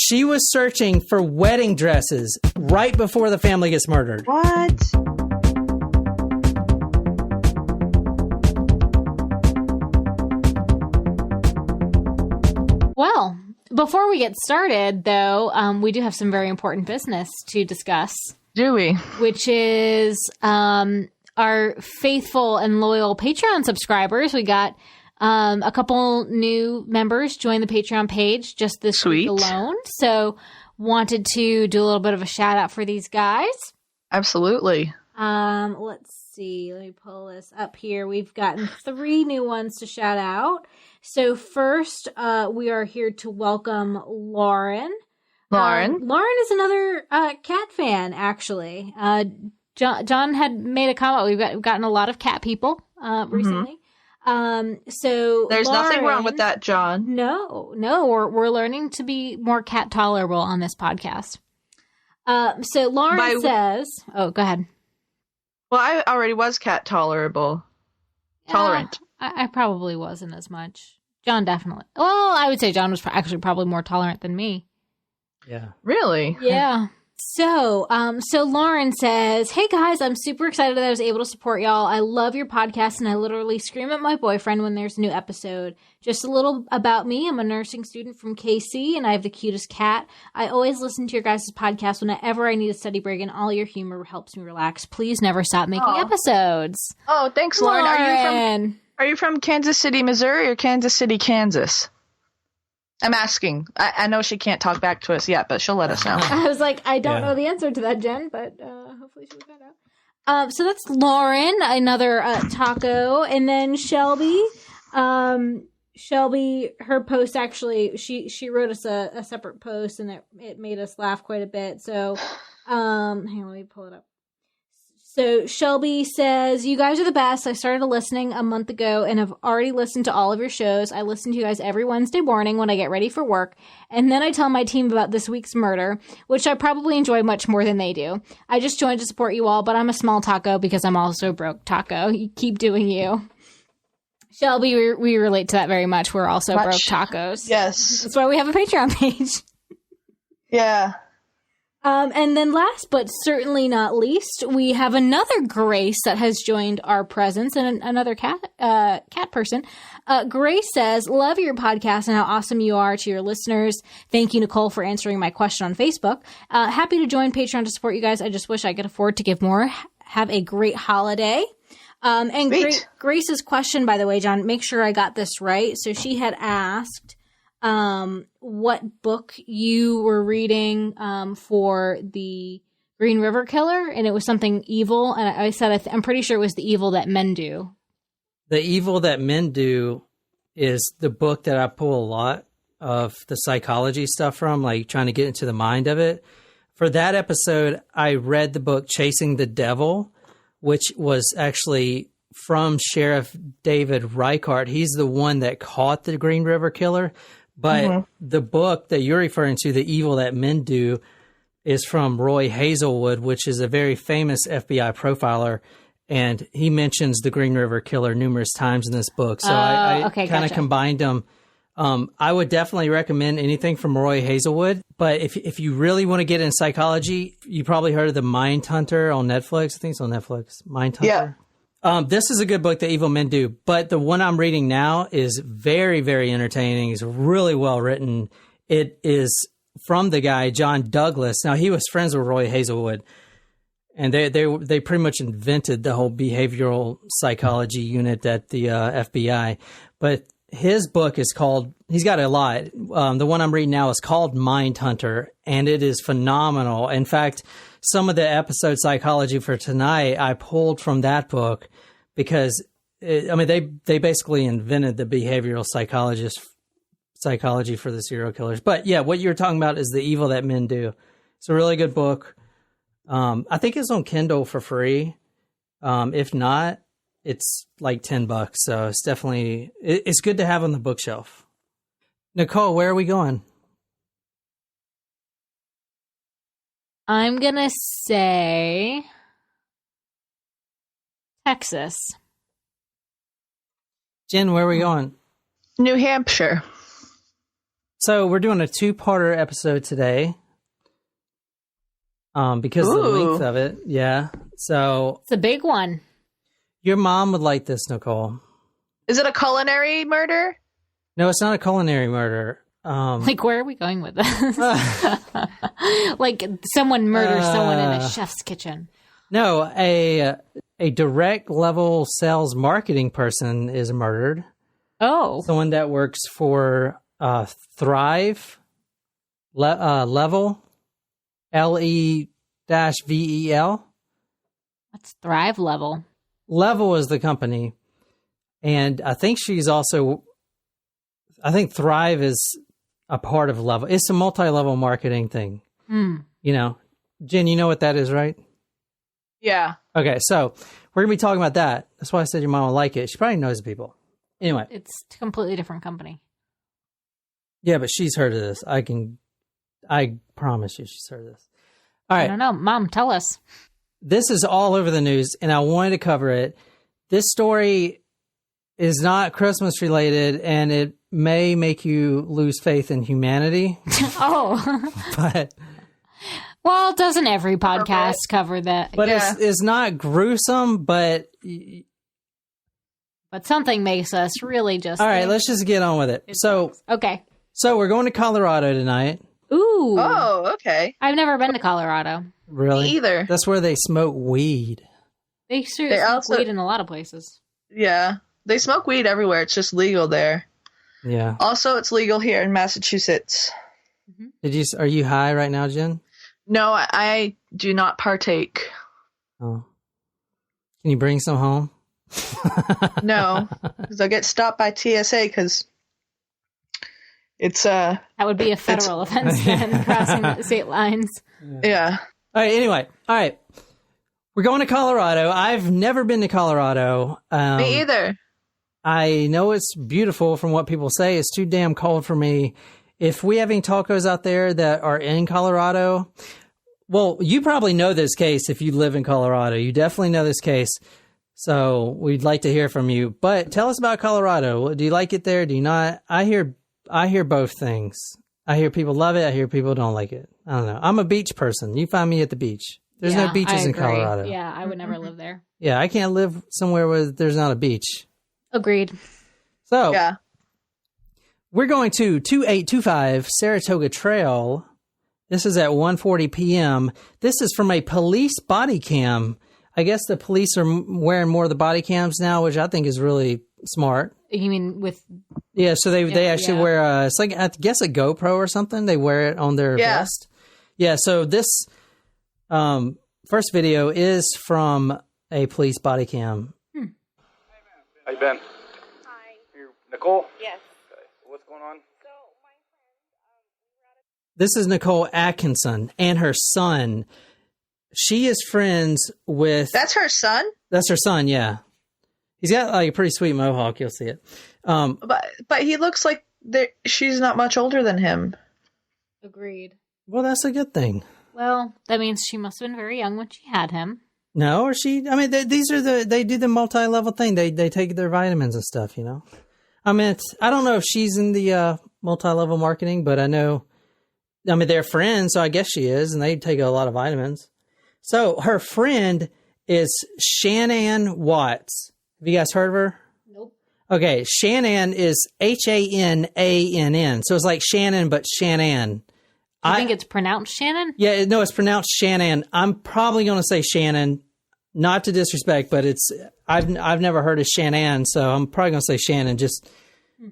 She was searching for wedding dresses right before the family gets murdered. What? Well, before we get started, though, we do have some very important business to discuss. Do we? Which is our faithful and loyal Patreon subscribers. We got a couple new members join the Patreon page just this week alone. So wanted to do a little bit of a shout out for these guys. Absolutely. Let's see. Let me pull this up here. We've gotten 3 new ones to shout out. So first, we are here to welcome Lauren. Lauren is another cat fan, actually. John had made a comment. We've gotten a lot of cat people recently. So there's nothing wrong with that, John. No, we're learning to be more cat tolerable on this podcast. So Lauren says, "Oh, go ahead." Well, I already was cat tolerant. I probably wasn't as much. John definitely. Well, I would say John was actually probably more tolerant than me. Yeah. Really? Yeah. So Lauren says, "Hey guys, I'm super excited that I was able to support y'all. I love your podcast and I literally scream at my boyfriend when there's a new episode. Just a little about me. I'm a nursing student from KC and I have the cutest cat. I always listen to your guys' podcast whenever I need a study break and all your humor helps me relax. Please never stop making episodes." Oh, thanks, Lauren. Are you from Kansas City, Missouri or Kansas City, Kansas? I'm asking. I know she can't talk back to us yet, but she'll let us know. I was like, I don't know the answer to that, Jen, but hopefully she'll find out. So that's Lauren, another taco, and then Shelby. Shelby, her post actually, she wrote us a separate post, and it made us laugh quite a bit. So, hang on, let me pull it up. So Shelby says, "You guys are the best. I started listening a month ago and have already listened to all of your shows. I listen to you guys every Wednesday morning when I get ready for work. And then I tell my team about this week's murder, which I probably enjoy much more than they do. I just joined to support you all, but I'm a small taco because I'm also broke taco. You keep doing you." Shelby, we relate to that very much. We're also broke tacos. Yes. That's why we have a Patreon page. Yeah. And then last but certainly not least, we have another Grace that has joined our presence, and another cat person. Grace says, "Love your podcast and how awesome you are to your listeners. Thank you, Nicole, for answering my question on Facebook. Happy to join Patreon to support you guys. I just wish I could afford to give more. Have a great holiday." And Grace's question, by the way, John, make sure I got this right. So she had asked what book you were reading for the Green River Killer, and it was something evil, and I said I'm pretty sure it was The Evil That Men Do. The Evil That Men Do is the book that I pull a lot of the psychology stuff from, like trying to get into the mind of it. For that episode, I read the book Chasing the Devil, which was actually from Sheriff David Reichert. He's the one that caught the Green River Killer. But the book that you're referring to, The Evil That Men Do, is from Roy Hazelwood, which is a very famous FBI profiler. And he mentions the Green River Killer numerous times in this book. So I kind of combined them. I would definitely recommend anything from Roy Hazelwood. But if you really want to get in psychology, you probably heard of The Mind Hunter on Netflix. I think it's on Netflix. Mind Hunter. Yeah. This is a good book, The Evil Men Do, but the one I'm reading now is very, very entertaining. It's really well written. It is from the guy, John Douglas. Now, he was friends with Roy Hazelwood, and they pretty much invented the whole behavioral psychology unit at the FBI. But his book is called, he's got a lot. The one I'm reading now is called Mind Hunter, and it is phenomenal. In fact, some of the episode psychology for tonight I pulled from that book because, they basically invented the behavioral psychology for the serial killers. But yeah, what you're talking about is The Evil That Men Do. It's a really good book. I think it's on Kindle for free. If not, it's like $10. So it's definitely, it's good to have on the bookshelf. Nicole, where are we going? I'm going to say Texas. Jen, where are we going? New Hampshire. So we're doing a 2-parter episode today. Because of the length of it. Yeah. So it's a big one. Your mom would like this, Nicole. Is it a culinary murder? No, it's not a culinary murder. Like, where are we going with this? Like, someone murders someone in a chef's kitchen. No, a direct level sales marketing person is murdered. Oh. Someone that works for Thrive Level, LE-VEL. That's Thrive Level. Level is the company. And I think I think Thrive is a part of Level. It's a multi-level marketing thing. Mm. You know, Jen, you know what that is, right? Yeah. Okay, so we're going to be talking about that. That's why I said your mom will like it. She probably knows the people. Anyway. It's a completely different company. Yeah, but she's heard of this. I promise you she's heard of this. All right. I don't know. Mom, tell us. This is all over the news, and I wanted to cover it. This story is not Christmas related, and it may make you lose faith in humanity. Oh. But well, doesn't every podcast cover that? But it's not gruesome, but something makes us really just all right, let's just get on with it. Okay. So we're going to Colorado tonight. Ooh. Oh, okay. I've never been to Colorado. Really? Me either. That's where they smoke weed. They smoke weed in a lot of places. Yeah. They smoke weed everywhere. It's just legal there. Yeah. Also, it's legal here in Massachusetts. Mm-hmm. Are you high right now, Jen? No, I do not partake. Oh. Can you bring some home? No, because I'll get stopped by TSA because it's that would be a federal offense then, crossing the state lines. Yeah. All right. Anyway. All right. We're going to Colorado. I've never been to Colorado. Me either. I know it's beautiful from what people say. It's too damn cold for me. If we have any tacos out there that are in Colorado, well, you probably know this case if you live in Colorado. You definitely know this case. So we'd like to hear from you. But tell us about Colorado. Do you like it there? Do you not? I hear both things. I hear people love it. I hear people don't like it. I don't know. I'm a beach person. You find me at the beach. There's no beaches in Colorado. Yeah, I would never live there. Yeah, I can't live somewhere where there's not a beach. Agreed. So we're going to 2825 Saratoga Trail. This is at 1:40 p.m. This is from a police body cam. I guess the police are wearing more of the body cams now, which I think is really smart. You mean with? Yeah, so they actually wear it's like, I guess, a GoPro or something. They wear it on their vest. Yeah, so this first video is from a police body cam. How you been? Hi. You Nicole? Yes. Okay. What's going on? So my friend, This is Nicole Atkinson and her son. She is friends with... That's her son? That's her son, yeah. He's got like a pretty sweet mohawk. You'll see it. But he looks like she's not much older than him. Agreed. Well, that's a good thing. Well, that means she must have been very young when she had him. No, or she... I mean, they do the multi-level thing. They take their vitamins and stuff, you know? I mean, I don't know if she's in the multi-level marketing, but I know... I mean, they're friends, so I guess she is, and they take a lot of vitamins. So her friend is Shanann Watts. Have you guys heard of her? Nope. Okay, Shanann is Hanann. So it's like Shannon, but Shanann. I think it's pronounced Shannon? Yeah, no, it's pronounced Shannon. I'm probably going to say Shannon, not to disrespect, but I've never heard of Shanann, so I'm probably going to say Shannon, just,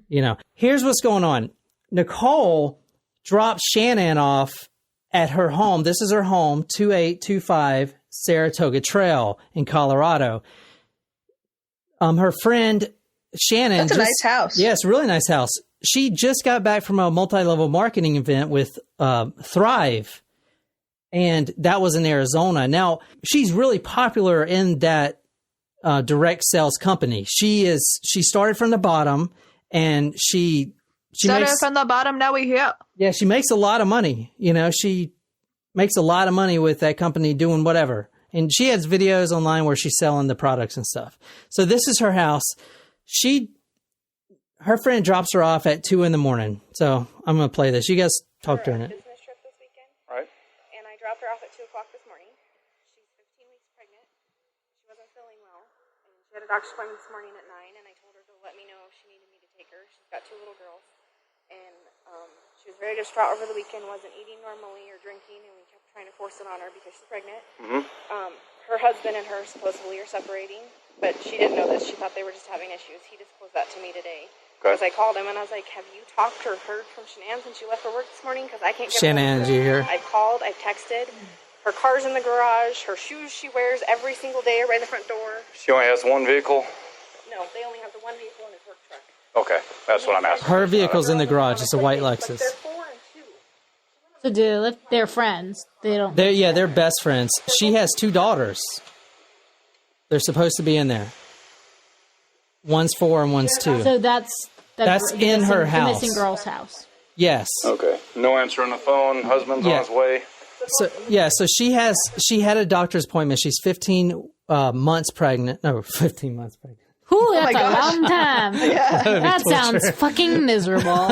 you know. Here's what's going on. Nicole dropped Shanann off at her home. This is her home, 2825 Saratoga Trail in Colorado. Her friend Shannon. That's a nice house. Yeah, it's a really nice house. She just got back from a multi-level marketing event with Thrive, and that was in Arizona. Now, she's really popular in that direct sales company. She started from the bottom, and she started from the bottom. Now we here. Yeah, she makes a lot of money. You know, she makes a lot of money with that company doing whatever. And she has videos online where she's selling the products and stuff. So this is her house. her friend drops her off at 2 a.m. So I'm going to play this. You guys talk during it. Business trip this weekend. Right. And I dropped her off at 2 o'clock this morning. She's 15 weeks pregnant. She wasn't feeling well. And she had a doctor's appointment this morning at 9, and I told her to let me know if she needed me to take her. She's got 2 little girls. And she was very distraught over the weekend, wasn't eating normally or drinking, and we kept trying to force it on her because she's pregnant. Mm-hmm. Her husband and her supposedly are separating, but she didn't know this. She thought they were just having issues. He disclosed that to me today. Because I called him and I was like, have you talked or heard from Shanann since she left for work this morning? Because I can't get Shanann, you hear? I've called, I've texted. Her car's in the garage. Her shoes she wears every single day right in the front door. She only has one vehicle? No, they only have the one vehicle in his work truck. Okay, that's what I'm asking. Her vehicle's in the garage. It's a white Lexus. They're 4 and 2. So they're friends. They don't. They're best friends. She has 2 daughters. They're supposed to be in there. One's 4 and one's 2. So that's in her house. The missing girl's house. Yes. Okay. No answer on the phone. Husband's on his way. So she had a doctor's appointment. She's 15 months pregnant. No, 15 months pregnant. Ooh, that's a long time. That sounds fucking miserable.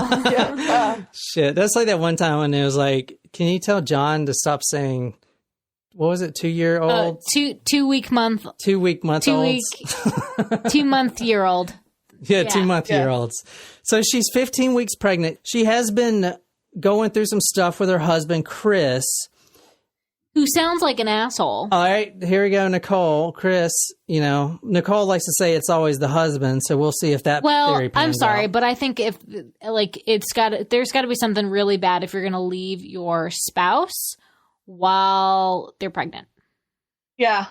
Shit, that's like that one time when it was like, can you tell John to stop saying, what was it, 2-year-old? 2 week month. 2 week month olds. 2 month year old. Yeah, 2 month year olds. So she's 15 weeks pregnant. She has been going through some stuff with her husband, Chris. Who sounds like an asshole. All right, here we go, Nicole. Chris, Nicole likes to say it's always the husband, so we'll see if that theory pans I'm sorry, out. but I think if, there's got to be something really bad if you're going to leave your spouse while they're pregnant. Yeah.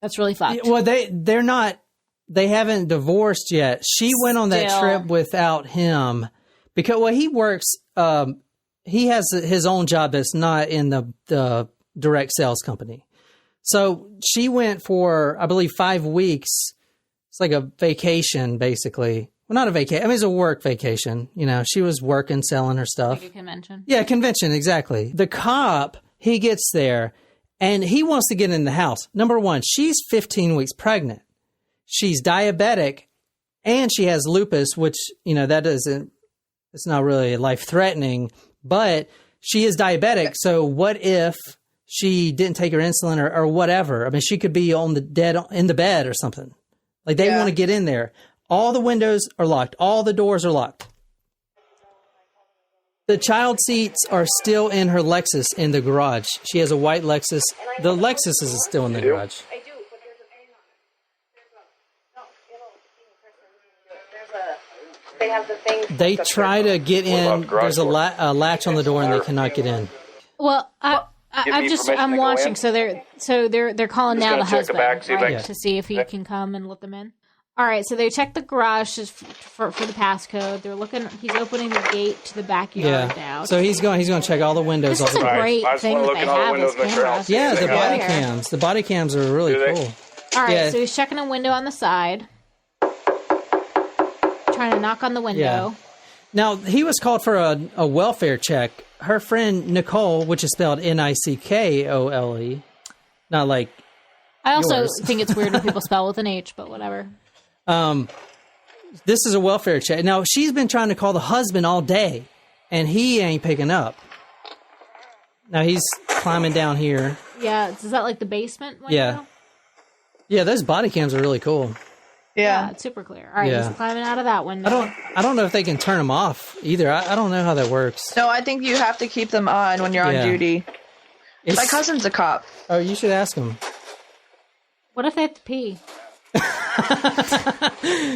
That's really fucked. Well, they haven't divorced yet. She went on that trip without him because, he works, he has his own job that's not in the direct sales company. So she went for, I believe, 5 weeks. It's like a vacation, basically. Well, not a vacation. I mean, it's a work vacation. She was working, selling her stuff. Like a convention. Yeah, convention, exactly. The cop, he gets there, and he wants to get in the house. Number one, she's 15 weeks pregnant. She's diabetic, and she has lupus, which, it's not really life-threatening, but she is diabetic. So what if she didn't take her insulin or whatever? I mean, she could be in the bed or something. Like, they want to get in there. All the windows are locked. All the doors are locked. The child seats are still in her Lexus in the garage. She has a white Lexus. The Lexus is still in the garage. I do, but there's a thing on it. They have the thing. They try to get in. There's a latch on the door, and they cannot get in. Well, I'm watching. So they're calling now the husband, right, to see if he can come and let them in. All right, so they check the garage for the passcode. They're looking. He's opening the gate to the backyard now. So he's going to check all the windows. This is a great thing that they have as cameras. Yeah, the body cams. The body cams are really cool. All right, so he's checking a window on the side, trying to knock on the window. Yeah. Now, he was called for a welfare check. Her friend Nicole, which is spelled Nickole, not like I also yours. think it's weird when people spell with an H, but whatever. This is a welfare check. Now, she's been trying to call the husband all day, and he ain't picking up. Now, he's climbing down here. Yeah, is that like the basement window? Yeah, those body cams are really cool. Yeah, it's super clear. All right, he's climbing out of that window. I don't know if they can turn them off either. I don't know how that works. No, I think you have to keep them on when you're on duty. My cousin's a cop. Oh, you should ask him. What if they have to pee?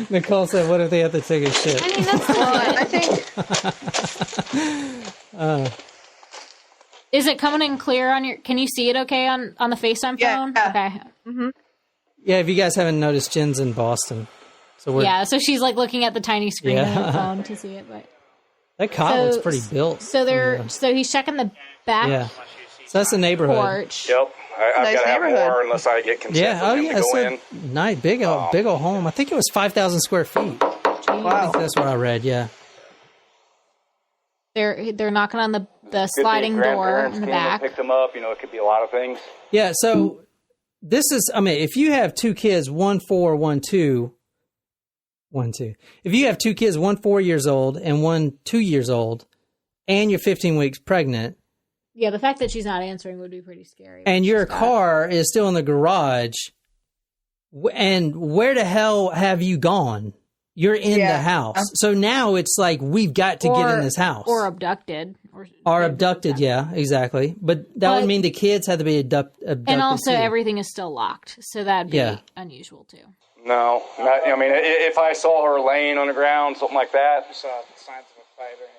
Nicole said, what if they have to take a shit? I mean, that's I think... Is it coming in clear on your... Can you see it okay on the FaceTime phone? Yeah. Okay. Mm-hmm. Yeah, if you guys haven't noticed, Jen's in Boston. So so she's like looking at the tiny screen on her phone to see it. But that cop looks pretty built. So he's checking the back. Yeah. So that's the neighborhood. Porch. Yep. I've got to have more unless I get consent from him to go in. Nice, big old home. I think it was 5,000 square feet. Wow. I think that's what I read. Yeah. They're knocking on the sliding door in the back. Pick them up. It could be a lot of things. Yeah. So this is. I mean, if you have 2 kids, 1, 4, 1, 2, 1, 2. If you have 2 kids, one 4 years old and one 2 years old, and you're 15 weeks pregnant. Yeah, the fact that she's not answering would be pretty scary. And your car is still in the garage. And where the hell have you gone? You're in the house. So now it's like, we've got to get in this house. Or abducted. Or abducted, yeah, exactly. But that would mean the kids had to be abducted. And also too. Everything is still locked. So that'd be unusual too. No. I mean, if I saw her laying on the ground, something like that. You saw signs of a fight or anything?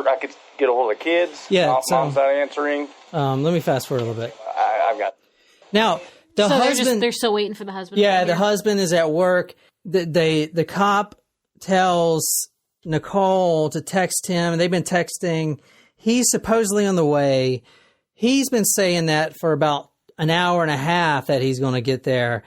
I could get a hold of the kids. Yeah. Mom's not answering. Let me fast forward a little bit. I've got. Now, the husband. They're still waiting for the husband. Yeah, the husband is at work. The cop tells Nicole to text him, and they've been texting. He's supposedly on the way. He's been saying that for about an hour and a half that he's going to get there.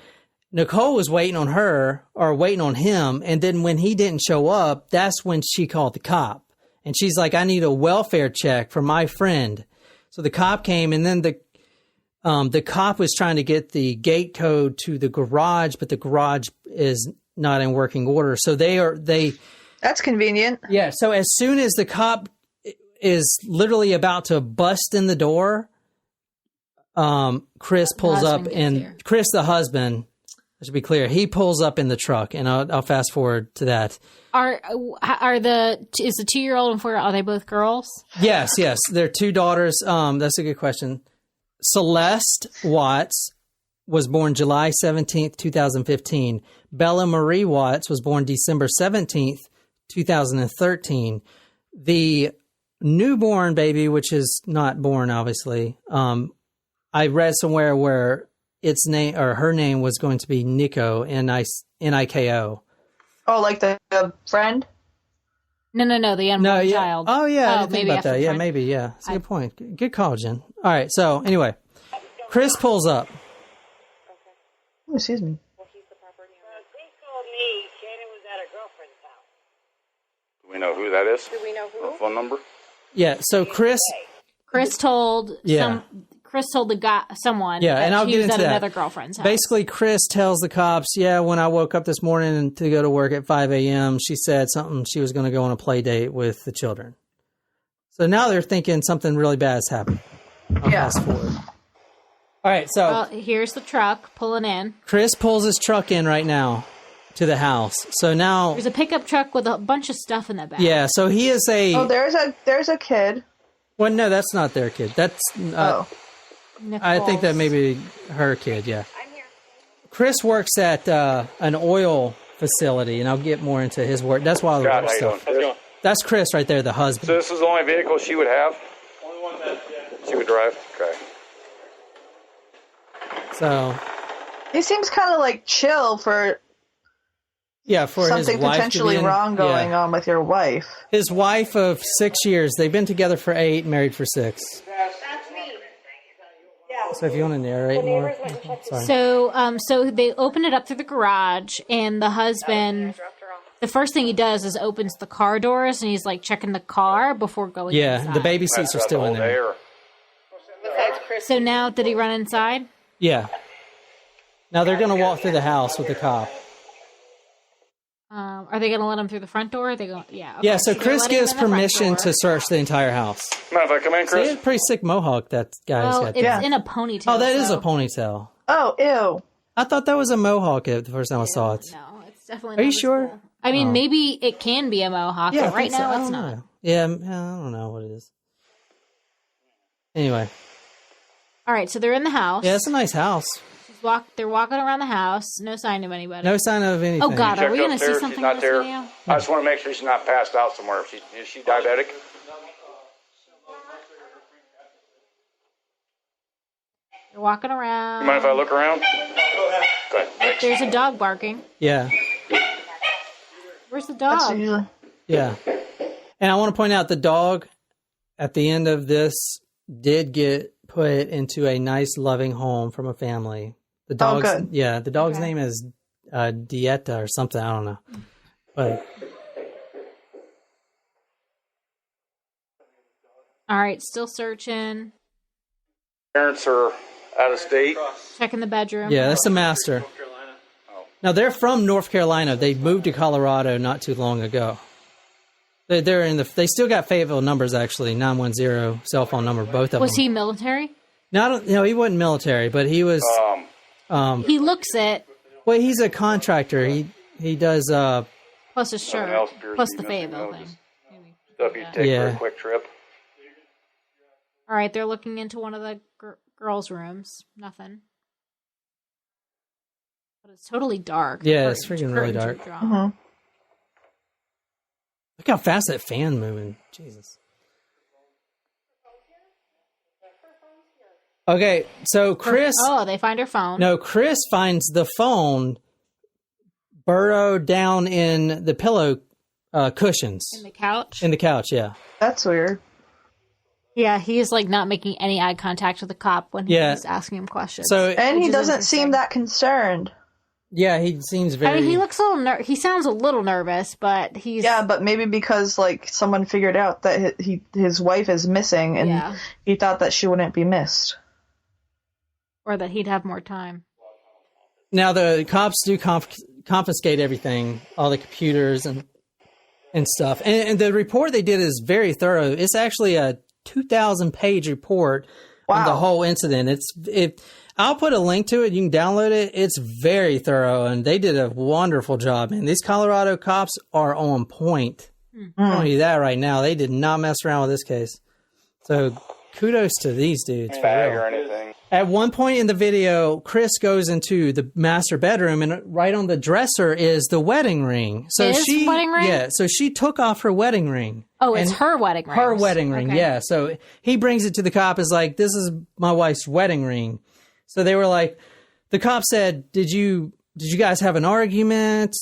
Nicole was waiting on her or waiting on him, and then when he didn't show up, that's when she called the cop. And she's like, I need a welfare check for my friend. So the cop came, and then the cop was trying to get the gate code to the garage, but the garage is not in working order. So That's convenient. Yeah. So as soon as the cop is literally about to bust in the door, Chris pulls up, and Chris, the husband, I should be clear, he pulls up in the truck, and I'll fast forward to that. Is the 2-year-old and 4-year-old, are they both girls? Yes. They're 2 daughters. That's a good question. Celeste Watts was born July 17th, 2015. Bella Marie Watts was born December 17th, 2013. The newborn baby, which is not born, obviously, I read somewhere where its name or her name was going to be Nico, Niko. Oh, like the friend? No, the unborn child. Oh, yeah, I didn't think about that. Yeah, maybe, yeah. That's a good point. Good call, Jen. All right, so anyway, Chris pulls up. Oh, excuse me. He's the property owner. They told me Shannon was at her girlfriend's house. Do we know who that is? Do we know who? Her phone number? Yeah, so Chris told the guy, someone, that and I'll he get was into at that. another girlfriend's house. Basically, Chris tells the cops, when I woke up this morning to go to work at 5 a.m., she said something, she was going to go on a play date with the children. So now they're thinking something really bad has happened. I'll fast forward. All right, so here's the truck pulling in. Chris pulls his truck in right now to the house. So now there's a pickup truck with a bunch of stuff in the back. Yeah, so he is a... Oh, there's a kid. Well, no, that's not their kid. That's... I think that may be her kid, yeah. I'm here. Chris works at an oil facility, and I'll get more into his work. That's why I love stuff. That's Chris right there, the husband. So this is the only vehicle she would have? Only one that she would drive? Okay. So... He seems kind of like chill for... Yeah, for something his wife potentially wrong going on with your wife. His wife of 6 years. They've been together for 8, married for 6. That's me. Yeah. So if you want to narrate more. Sorry. So they open it up through the garage, and the husband, the first thing he does is opens the car doors, and he's like checking the car before going inside. The baby seats are still in there. So now, did he run inside? Yeah. Now they're going to walk through the house with the cop. Are they going to let him through the front door? Okay. Yeah, so Chris gives permission to search the entire house. Mind if I come in, Chris? See, a pretty sick mohawk that guy's got. It's in a ponytail. Oh, that is a ponytail. Oh, ew. I thought that was a mohawk the first time I saw it. No, it's definitely not. Are you sure? Cool. I mean, maybe it can be a mohawk, but right now it's not. Yeah, I don't know what it is. Anyway. All right, so they're in the house. Yeah, it's a nice house. They're walking around the house. No sign of anybody. No sign of anything. Oh, God. Are we going to see something she's not in this there. video? I just want to make sure she's not passed out somewhere. Is she diabetic? They're walking around. You mind if I look around? Go ahead. Thanks. There's a dog barking. Yeah. Where's the dog? Yeah. And I want to point out the dog at the end of this did get put into a nice, loving home from a family. The dog's, good. Yeah, the dog's name is Dieta or something. I don't know. But all right, still searching. Parents are out of state. Checking the bedroom. yeah, that's the master. Now, they're from North Carolina. They moved to Colorado not too long ago. They're in they still got Fayetteville numbers, actually, 910 cell phone number, both of them. Was he military? No, he wasn't military, but he was... he looks it. Well, he's a contractor. He does... plus his shirt. Plus the Fayetteville thing. Stuff you take for a quick trip. All right, they're looking into one of the girls' rooms. Nothing. But it's totally dark. Yeah, it's freaking really dark. Mm-hmm. Look how fast that fan moving. Jesus. Okay, so Chris... Oh, they find her phone. No, Chris finds the phone burrowed down in the pillow cushions. In the couch? In the couch, yeah. That's weird. Yeah, he's like not making any eye contact with the cop when he's asking him questions. And he doesn't seem that concerned. Yeah, he seems very... I mean, he looks a little he sounds a little nervous, but he's... Yeah, but maybe because, like, someone figured out that his wife is missing, and he thought that she wouldn't be missed. Or that he'd have more time. Now, the cops do confiscate everything, all the computers and stuff. And the report they did is very thorough. It's actually a 2,000-page report on the whole incident. I'll put a link to it. You can download it. It's very thorough, and they did a wonderful job. And these Colorado cops are on point. I'm telling you that right now. They did not mess around with this case. So kudos to these dudes. Bag or anything. At one point in the video, Chris goes into the master bedroom, and right on the dresser is the wedding ring. So wedding ring? Yeah, so she took off her wedding ring. Oh, it's her wedding ring. Her wedding ring, yeah. So he brings it to the cop, is like, this is my wife's wedding ring. So they were like, the cop said, did you guys have an argument?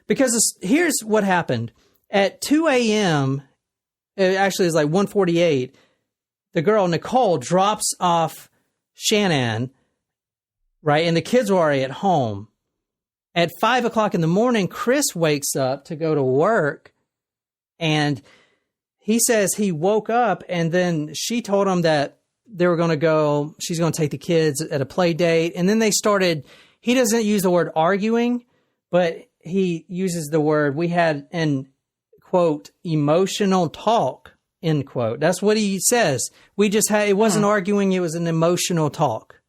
Because here's what happened. At 2 a.m., it actually is like 1:48, the girl, Nicole, drops off Shannon, right? And the kids were already at home. At 5 o'clock in the morning, Chris wakes up to go to work, and he says he woke up, and then she told him that they were going to go, she's going to take the kids at a play date. And then they started, he doesn't use the word arguing, but he uses the word, we had an, quote, emotional talk, end quote. That's what he says. We just had, it wasn't arguing, it was an emotional talk.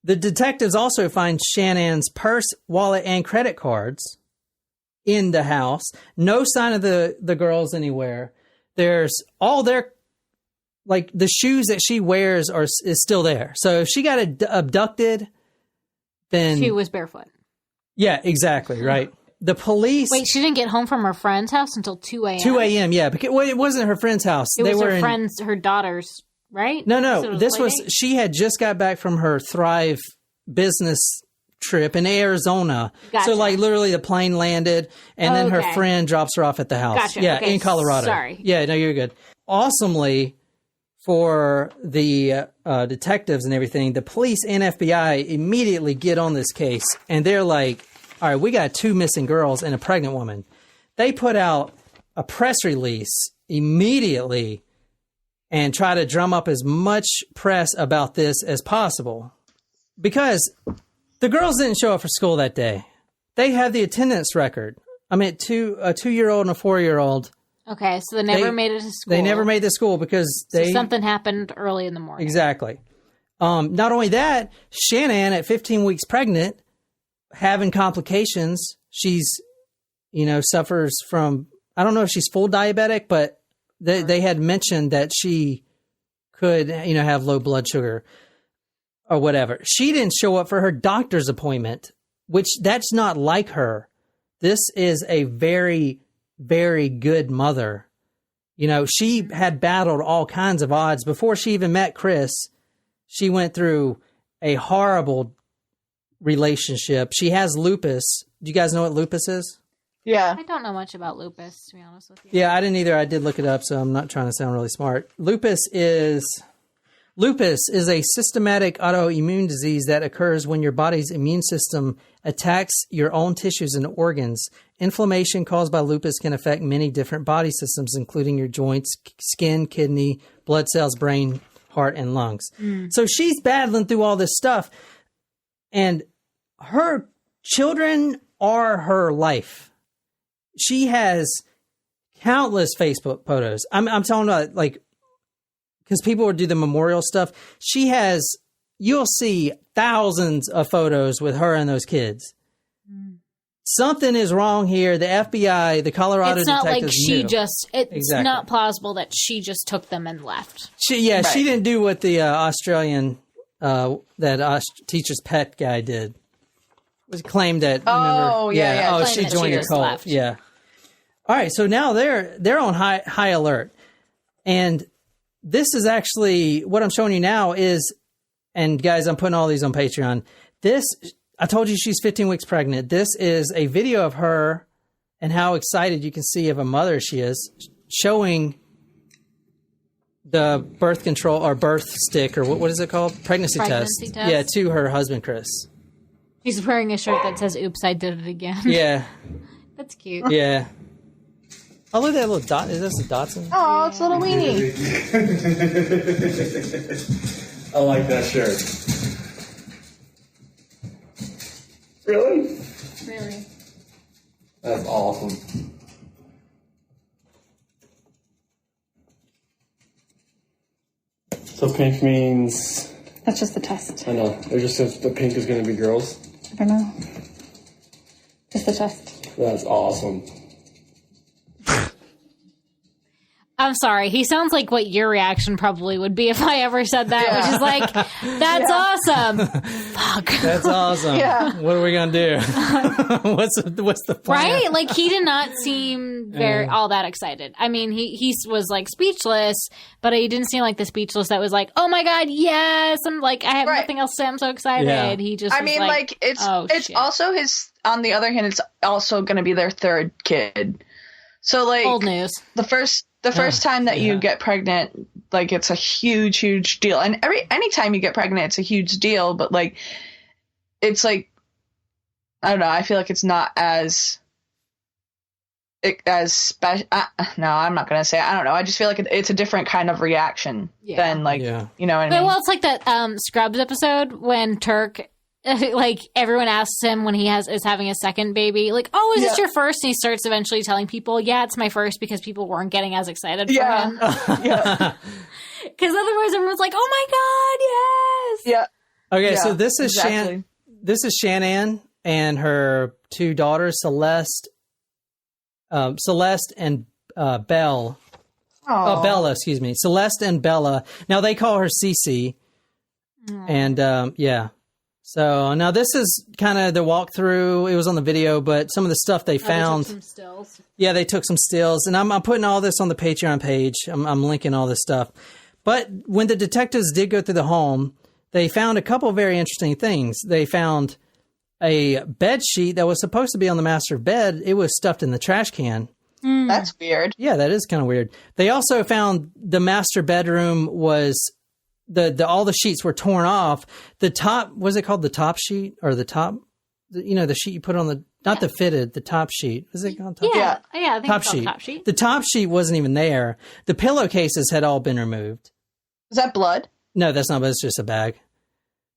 The detectives also find Shannon's purse, wallet, and credit cards in the house. No sign of the girls anywhere. There's all their, like, the shoes that she wears is still there. So if she got abducted, then... She was barefoot. Yeah, exactly, right. The police... Wait, she didn't get home from her friend's house until 2 a.m.? 2 a.m., yeah. Because, well, it wasn't her friend's house. It was her friend's, her daughter's, right? No. This was... She had just got back from her Thrive business trip in Arizona. Gotcha. So, like, literally the plane landed, and then her friend drops her off at the house. Gotcha. Yeah, okay. in Colorado. Sorry. Yeah, no, you're good. Awesomely... For the detectives and everything, the police and FBI immediately get on this case, and they're like, all right, we got 2 missing girls and a pregnant woman. They put out a press release immediately and try to drum up as much press about this as possible. Because the girls didn't show up for school that day. They had the attendance record. I mean, a 2-year-old and a 4-year-old. Okay, so they never made it to school. They never made the school because something happened early in the morning. Exactly. Not only that, Shannon, at 15 weeks pregnant, having complications. She's, suffers from, I don't know if she's full diabetic, but they had mentioned that she could, have low blood sugar or whatever. She didn't show up for her doctor's appointment, which that's not like her. This is a very, very good mother. She had battled all kinds of odds before she even met Chris. She went through a horrible relationship. She has lupus. Do you guys know what lupus is? Yeah. I don't know much about lupus, to be honest with you. Yeah, I didn't either. I did look it up, so I'm not trying to sound really smart. Lupus is a systematic autoimmune disease that occurs when your body's immune system attacks your own tissues and organs. Inflammation caused by lupus can affect many different body systems, including your joints, skin, kidney, blood cells, brain, heart, and lungs. So she's battling through all this stuff, and her children are her life. She has countless Facebook photos. I'm talking about, like, because people would do the memorial stuff. You'll see thousands of photos with her and those kids. Something is wrong here. The FBI, the Colorado detectives It's not like she knew. it's not plausible that she just took them and left. She didn't do what the Australian, teacher's pet guy did. Was claimed that, she joined a cult. Left. Yeah. All right, so now they're on high alert. And this is actually, what I'm showing you now is, and guys, I'm putting all these on Patreon. I told you she's 15 weeks pregnant. This is a video of her and how excited you can see of a mother she is, showing the birth control or birth stick, or what is it called? Pregnancy test. Yeah, to her husband, Chris. She's wearing a shirt that says, "Oops, I did it again." Yeah. That's cute. Yeah. Oh, look at that little dot. Is this a Dotson? Oh, it's a little weenie. I like that shirt. Really? Really. That's awesome. So pink means... That's just the test. I know. It just says the pink is going to be girls. I don't know. Just the test. That's awesome. I'm sorry. He sounds like what your reaction probably would be if I ever said that, which is like, that's awesome. Fuck. That's awesome. Yeah. What are we going to do? What's the plan? Right? Like, he did not seem all that excited. I mean, he was like speechless, but he didn't seem like the speechless that was like, oh my God, yes. I'm like, I have nothing else to say. I'm so excited. Yeah. He just, it's also his, on the other hand, it's also going to be their third kid. So, like, old news. The first time that you get pregnant, like, it's a huge, huge deal. And anytime you get pregnant, it's a huge deal. But, like, it's like, I don't know. I feel like it's not as special. No, I'm not going to say it. I don't know. I just feel like it's a different kind of reaction than, like, you know what I mean? Well, it's like that Scrubs episode when Turk... like, everyone asks him when he is having a second baby, like, oh, is this your first? And he starts eventually telling people, yeah, it's my first, because people weren't getting as excited for him. Yeah. Because otherwise everyone's like, oh my God, yes. Yeah. Okay, so this is this is Shannon and her two daughters, Celeste and Belle. Bella, excuse me. Celeste and Bella. Now they call her Cece. And so now this is kind of the walkthrough. It was on the video, but some of the stuff they found. They took some stills. Yeah, they took some stills, and I'm putting all this on the Patreon page. I'm linking all this stuff. But when the detectives did go through the home, they found a couple of very interesting things. They found a bed sheet that was supposed to be on the master bed. It was stuffed in the trash can. That's weird. Yeah, that is kind of weird. They also found the master bedroom was. All the sheets were torn off. The top, was it called the top sheet or the top? The sheet you put on the fitted, the top sheet. Is it called top? Yeah, I think top it's called top sheet. The top sheet wasn't even there. The pillowcases had all been removed. Is that blood? No, that's not. But it's just a bag.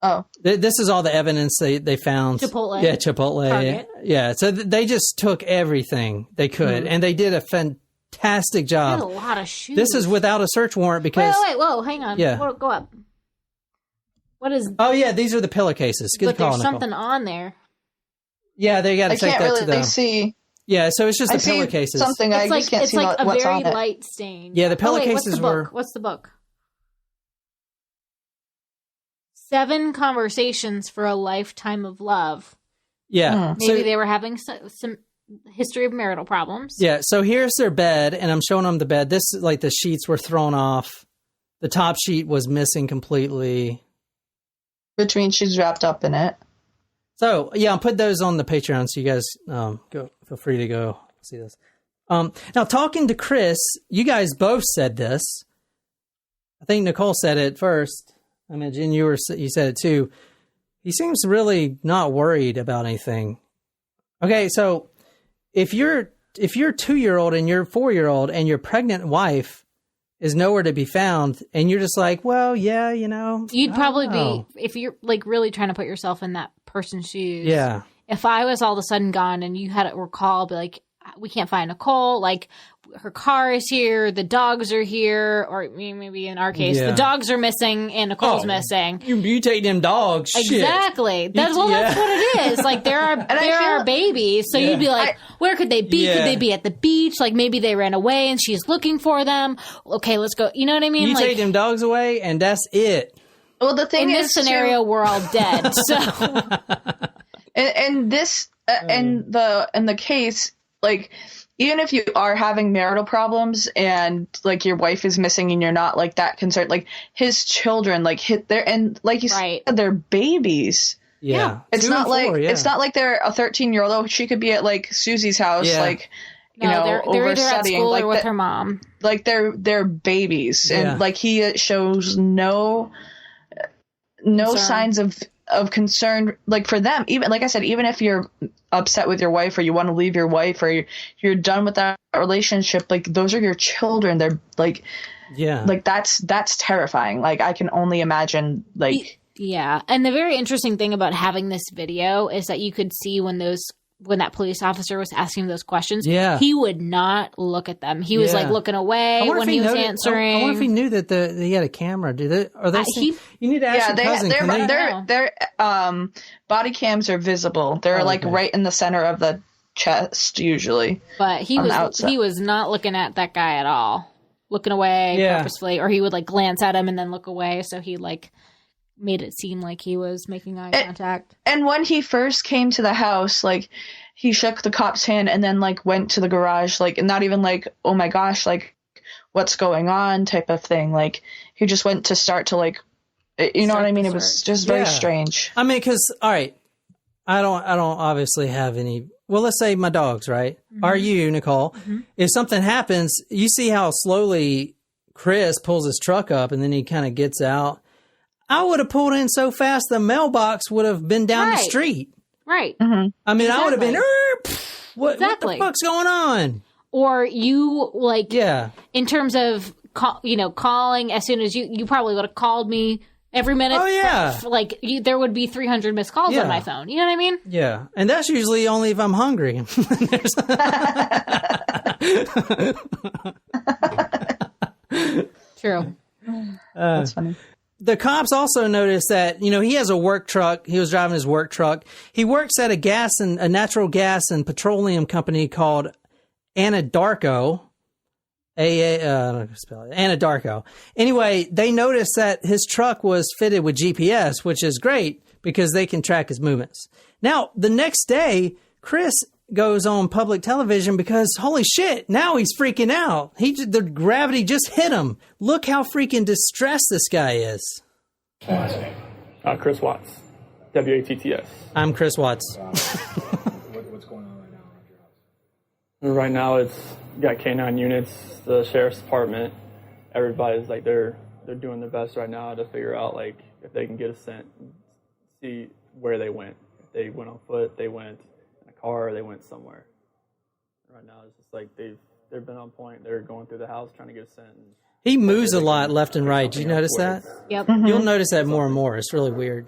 Oh, this is all the evidence they found. Chipotle. Yeah, Chipotle. Target. Yeah, so they just took everything they could, and they did a fantastic job. That's a lot of shoes. This is without a search warrant because... Wait, whoa, hang on. Yeah. Go up. What is... Oh, yeah, these are the pillowcases. Good call, there's something on there. Yeah, they got to take that to the... see. Yeah, so it's just the pillowcases. Something I just can't see what's on it. It's like a very light stain. Yeah, the pillowcases were... What's the book? 7 Conversations for a Lifetime of Love. Yeah. Maybe they were having some history of marital problems. Yeah, so here's their bed, and I'm showing them the bed. This, like, the sheets were thrown off. The top sheet was missing completely. Which means she's wrapped up in it. So, yeah, I'll put those on the Patreon, so you guys feel free to go see this. Now, talking to Chris, you guys both said this. I think Nicole said it first. I imagine you said it too. He seems really not worried about anything. Okay, so if you're 2-year-old and you're 4-year-old and your pregnant wife is nowhere to be found, and you're just like, well, yeah, you'd probably be, if you're like really trying to put yourself in that person's shoes. Yeah, if I was all of a sudden gone and you had a call, be like, we can't find Nicole, like her car is here, the dogs are here, or maybe in our case, the dogs are missing and Nicole's missing. You take them dogs. Exactly. Shit. That's what it is. Like there are babies. So you'd be like, where could they be? Could they be at the beach? Like maybe they ran away and she's looking for them. Okay, let's go. You know what I mean? You take them dogs away and that's it. Well, the thing in is, this scenario, we're all dead. So, and this, in the case, like, even if you are having marital problems and like your wife is missing and you're not like that concerned, like his children, like and like you said, they're babies. Yeah. It's not it's not like they're a 13-year-old. Oh, she could be at like Susie's house, like, they're over either studying, at school like or with her mom. Like they're babies, and like he shows no signs of concern, like for them. Even like I said, even if you're upset with your wife or you want to leave your wife or you're done with that relationship, like those are your children. They're like, like that's terrifying. Like I can only imagine, like. Yeah. And the very interesting thing about having this video is that you could see when that police officer was asking those questions, he would not look at them. He was like looking away when he was answering. I wonder if he knew that he had a camera. Are they? You need to ask your cousin. Their body cams are visible. They're right in the center of the chest usually. But he was not looking at that guy at all. Looking away purposefully, or he would like glance at him and then look away. So he like made it seem like he was making eye contact. And when he first came to the house, like he shook the cop's hand and then like went to the garage, like not even like, oh my gosh, like what's going on type of thing. Like he just went to start to like, you know what I mean? It was just very strange. I mean, because all right, I don't obviously have any. Well, let's say my dogs, right? Mm-hmm. Are you, Nicole? Mm-hmm. If something happens, you see how slowly Chris pulls his truck up and then he kind of gets out. I would have pulled in so fast the mailbox would have been down the street. Right. Mm-hmm. I mean, I would have been, what the fuck's going on? Or you, like, in terms of, calling as soon as you probably would have called me every minute. Oh, yeah. There would be 300 missed calls on my phone. You know what I mean? Yeah. And that's usually only if I'm hungry. True. That's funny. The cops also noticed that, he has a work truck. He was driving his work truck. He works at a natural gas and petroleum company called Anadarko. Anadarko. Anyway, they noticed that his truck was fitted with GPS, which is great because they can track his movements. Now, the next day, Chris goes on public television because holy shit, now he's freaking out. The gravity just hit him. Look how freaking distressed this guy is. Chris Watts, WATTS. I'm Chris Watts. What's going on right now around your house? Right now, it's got K9 units, the sheriff's department. Everybody's like they're doing their best right now to figure out like if they can get a scent, see where they went. If they went on foot, they went car, they went somewhere. Right now, it's just like they've been on point. They're going through the house trying to get a scent. He moves a lot left and right. Did you notice that? Yep. Mm-hmm. You'll notice that more and more. It's really weird.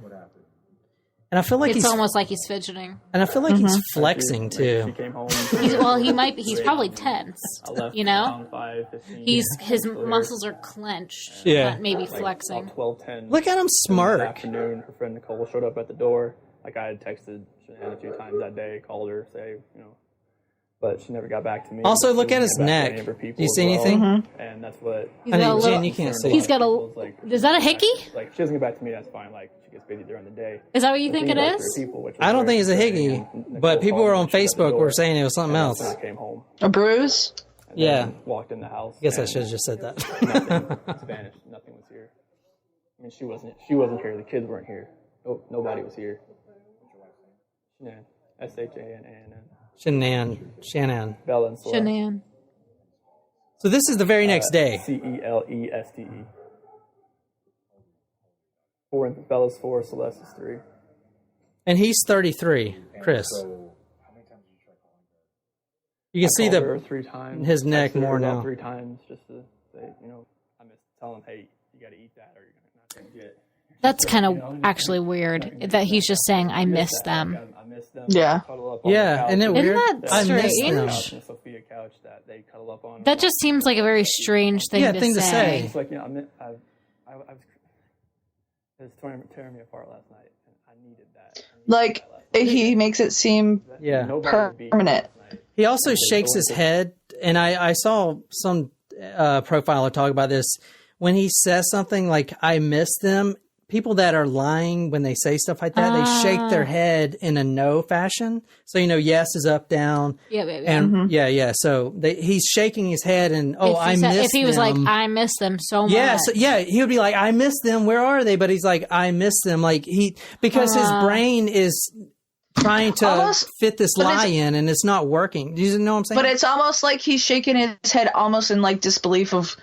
And I feel like it's almost like he's fidgeting. And I feel like he's flexing too. She came home. He's probably tense. His muscles are clenched. Not maybe flexing. 12:10. Look at him smirk. Afternoon, her friend Nicole showed up at the door. Like I had texted Shanann a few times that day, called her, but she never got back to me. Also, look at his neck. Do you see anything? Mm-hmm. And that's what. Jen, you can't see. He's got is that a hickey? Like she doesn't get back to me, that's fine. Like she gets busy during the day. Is that what you think it is? I don't think it's a hickey, but people were on Facebook were saying it was something else. Came home. A bruise? Yeah. Walked in the house. I guess I should have just said that. Nothing. It's vanished. Nothing was here. I mean, she wasn't here. The kids weren't here. Nobody was here. Shanann. S-H-A-N-A-N-N. Shanann. Bella and Celeste. Shanann. So this is the very next day. C-E-L-E-S-T-E. Bella's 4, Celeste is 3. And he's 33, Chris. So, how many times did you try calling her? You can see her 3 times. His neck more now. 3 times just to say, tell him, hey, you got to eat that or you're not going to get it. That's kind of actually weird that he's just saying, I miss them. I miss them. them Yeah. cuddle up on Yeah, the couch. isn't it Isn't weird? that I miss strange? them. Couch and Sophia couch that they cuddle up on. That just seems like a very strange thing, to say. It's like, you know, I was it was tearing me apart last night, and I needed that. Like, he makes it seem Yeah. permanent. He also shakes his head, and I saw some profiler talk about this. When he says something like, I miss them, people that are lying when they say stuff like that, they shake their head in a no fashion. So, you know, yes is up, down. Yeah, baby. And yeah. So he's shaking his head and, I miss them. If he was like, I miss them so much. Yeah, he would be like, I miss them. Where are they? But he's like, I miss them. Like because his brain is trying to fit this lie in, and it's not working. Do you know what I'm saying? But it's almost like he's shaking his head almost in like disbelief of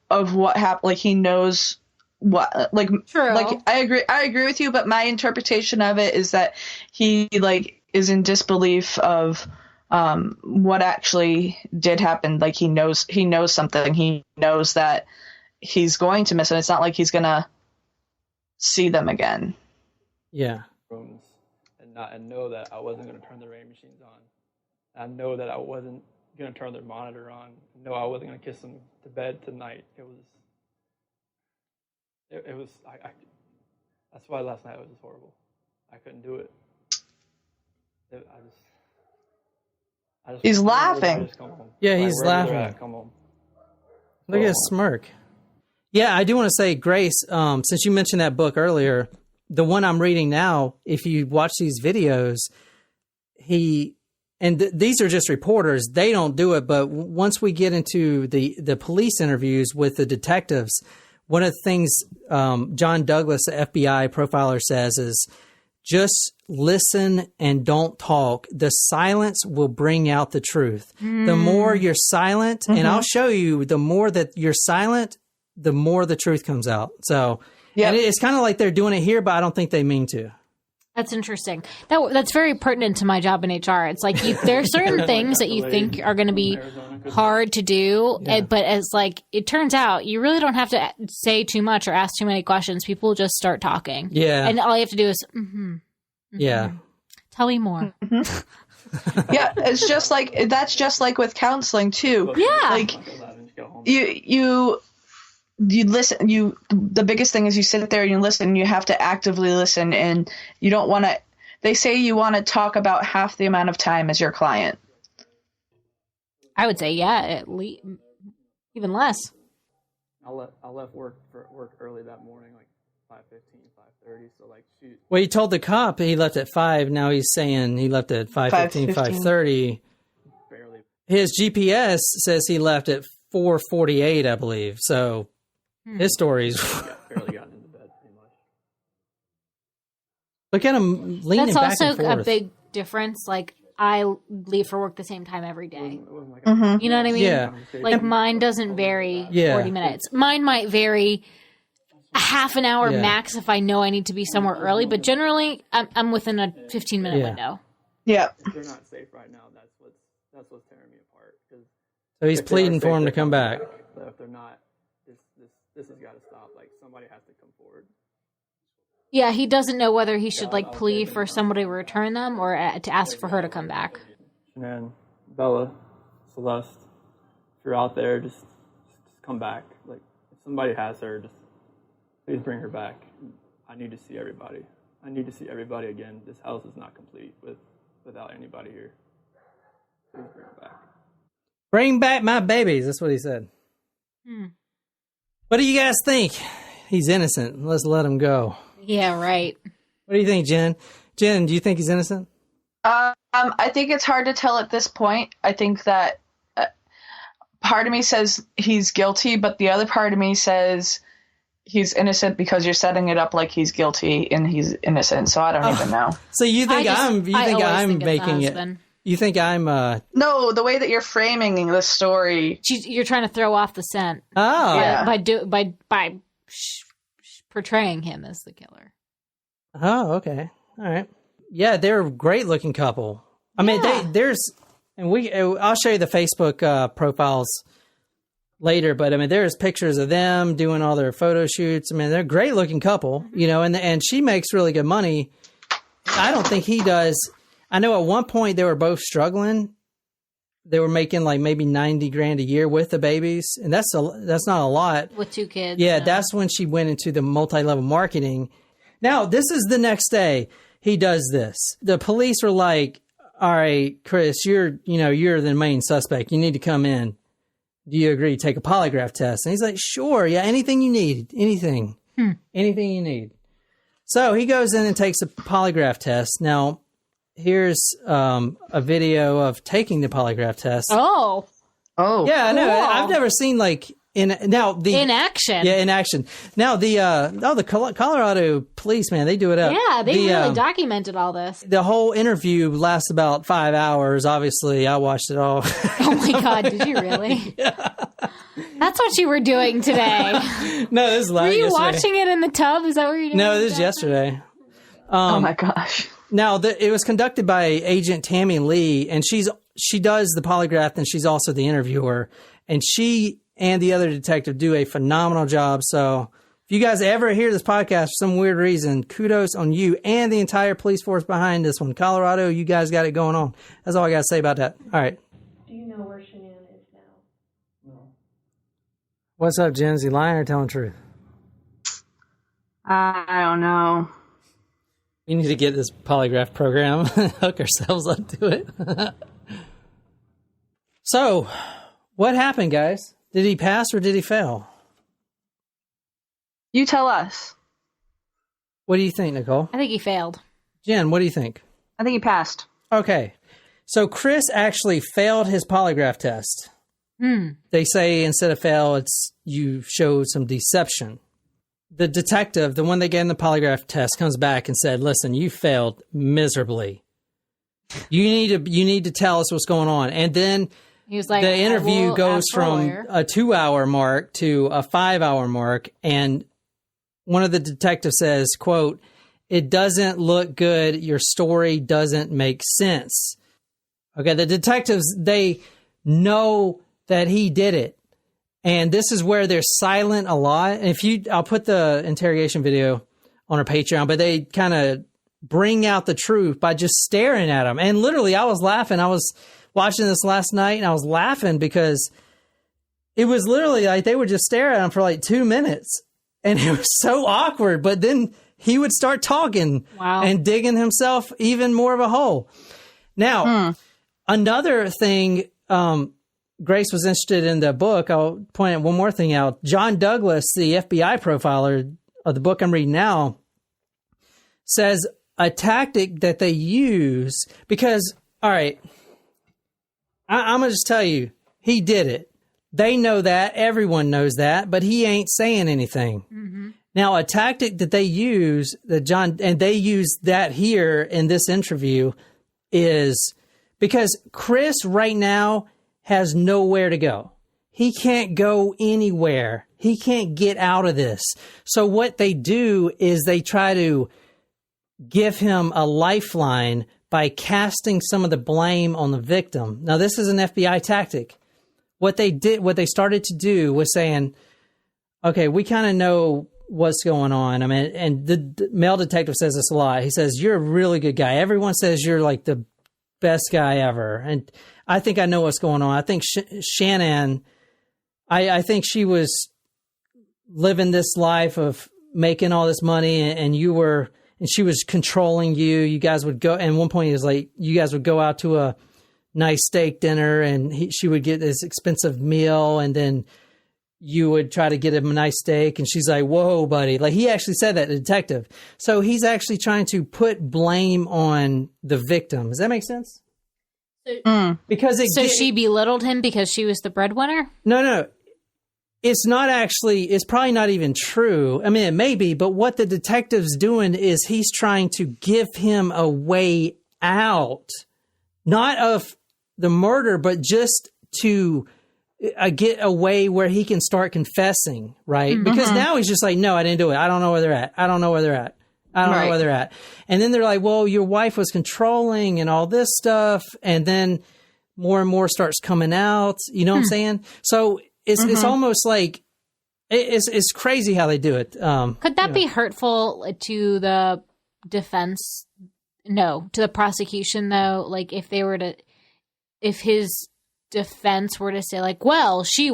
what happened. Like he knows what, like, True. Like I agree with you, but my interpretation of it is that he like is in disbelief of what actually did happen. Like he knows something. He knows that he's going to miss it. It's not like he's gonna see them again. Yeah. And know that I wasn't going to turn the rain machines on. I know that I wasn't going to turn their monitor on. No, I wasn't going to kiss them to bed tonight. It was. That's why last night was just horrible. I couldn't do it. I just He's laughing. Just come home. Yeah, he's laughing. Come home. Look at his smirk. Yeah, I do want to say, Grace, since you mentioned that book earlier, the one I'm reading now, if you watch these videos, these are just reporters. They don't do it. But once we get into the police interviews with the detectives, one of the things John Douglas, the FBI profiler, says is just listen and don't talk. The silence will bring out the truth. The more you're silent, and I'll show you, the more that you're silent, the more the truth comes out. So and it's kind of like they're doing it here, but I don't think they mean to. That's interesting. That's very pertinent to my job in HR. It's like there are certain things that you think are going to be hard to do, but as like it turns out, you really don't have to say too much or ask too many questions. People just start talking. Yeah, and all you have to do is, yeah, tell me more. Yeah, it's just like that's just like with counseling too. Yeah, like you listen. The biggest thing is you sit there and you listen. You have to actively listen, and you don't want to. They say you want to talk about half the amount of time as your client. I would say at least even less. I left work early that morning, like 5:15, 5:30. So like shoot. Well, he told the cop he left at 5. Now he's saying he left at 5:15, 5:30. Barely. His GPS says he left at 4:48, I believe. So. His stories. Barely gotten into bed, pretty much. Look at him leaning back and forth. That's also a big difference. Like I leave for work the same time every day. You know what I mean? Yeah. Like mine doesn't vary 40 minutes. Mine might vary a half an hour max if I know I need to be somewhere early. But generally, I'm within a 15-minute window. Yeah. If they're not safe right now, that's what's tearing me apart. So he's pleading for him to come back. But if they're not. This has got to stop. Like, somebody has to come forward. Yeah, he doesn't know whether he should, like, plea for somebody to return them or to ask for her to come back. And Bella, Celeste, if you're out there, just come back. Like, if somebody has her, just please bring her back. I need to see everybody. I need to see everybody again. This house is not complete without anybody here. Please bring her back. Bring back my babies. That's what he said. What do you guys think? He's innocent. Let's let him go. Yeah, right. What do you think, Jen? Jen, do you think he's innocent? I think it's hard to tell at this point. I think that part of me says he's guilty, but the other part of me says he's innocent because you're setting it up like he's guilty and he's innocent. So I don't even know. So you think I'm making it? You think I'm No, the way that you're framing the story. You're trying to throw off the scent. Oh. Yeah. By portraying him as the killer. Oh, okay. All right. Yeah, they're a great looking couple. I mean, I'll show you the Facebook profiles later, but I mean, there's pictures of them doing all their photo shoots. I mean, they're a great looking couple, you know, and she makes really good money. I don't think he does. I know at one point they were both struggling. They were making like maybe $90,000 a year with the babies, and that's not a lot with 2 kids. Yeah, that's when she went into the multi-level marketing. Now, this is the next day he does this. The police were like, "All right, Chris, you're the main suspect. You need to come in. Do you agree to take a polygraph test?" And he's like, "Sure, yeah, anything you need, anything you need." So he goes in and takes a polygraph test. Now, here's a video of taking the polygraph test. Oh, yeah, I know. cool. I've never seen like in action. Yeah, in action. Now the Colorado police, man, they do it up. Yeah, they really documented all this. The whole interview lasts about 5 hours. Obviously, I watched it all. Oh my God, did you really? Yeah. That's what you were doing today. No, this is Were you yesterday. watching it in the tub? Is that what you're doing? No, this is yesterday. Oh my gosh. Now, it was conducted by Agent Tammy Lee, and she does the polygraph, and she's also the interviewer. And she and the other detective do a phenomenal job. So if you guys ever hear this podcast for some weird reason, kudos on you and the entire police force behind this one. Colorado, you guys got it going on. That's all I got to say about that. All right. Do you know where Shanann is now? No. What's up, Jen? Is he lying or telling the truth? I don't know. We need to get this polygraph program and hook ourselves up to it. So, what happened, guys? Did he pass or did he fail? You tell us. What do you think, Nicole? I think he failed. Jen, what do you think? I think he passed. Okay. So Chris actually failed his polygraph test. They say instead of fail, it's you showed some deception. The detective, the one that gave him the polygraph test, comes back and said, "Listen, you failed miserably. You need to tell us what's going on." And then he was like, the interview goes from a 2-hour mark to a 5-hour mark, and one of the detectives says, quote, "It doesn't look good. Your story doesn't make sense." Okay, the detectives, they know that he did it. And this is where they're silent a lot. And I'll put the interrogation video on our Patreon, but they kind of bring out the truth by just staring at him. And literally, I was laughing. I was watching this last night and I was laughing because it was literally like they would just stare at him for like 2 minutes. And it was so awkward. But then he would start talking and digging himself even more of a hole. Now, another thing, Grace was interested in the book. I'll point one more thing out. John Douglas, the FBI profiler of the book I'm reading now, says a tactic that they use because, all right, I'm going to just tell you, he did it. They know that. Everyone knows that, but he ain't saying anything. Mm-hmm. Now, a tactic that they use, and they use that here in this interview, is because Chris right now has nowhere to go. He can't go anywhere. He can't get out of this. So what they do is they try to give him a lifeline by casting some of the blame on the victim. Now, this is an FBI tactic. What they started to do was saying, okay, we kind of know what's going on. I mean, and the male detective says this a lot. He says, "You're a really good guy. Everyone says you're like the best guy ever. And I think I know what's going on. I think Shanann, I think she was living this life of making all this money and she was controlling you. You guys would go, and one point he was like, you guys would go out to a nice steak dinner and she would get this expensive meal and then you would try to get him a nice steak. And she's like, whoa, buddy. Like he actually said that, the detective. So he's actually trying to put blame on the victim. Does that make sense? Because she belittled him because she was the breadwinner? No. It's not actually, it's probably not even true. I mean, it may be, but what the detective's doing is he's trying to give him a way out, not of the murder, but just to get a way where he can start confessing, right? Mm-hmm. Because now he's just like, no, I didn't do it. I don't know where they're at. I don't know where they're at. And then they're like, well, your wife was controlling and all this stuff. And then more and more starts coming out. You know what I'm saying? So it's almost like it's crazy how they do it. Could that be hurtful to the defense No, to the prosecution though, like if his defense were to say like, well, she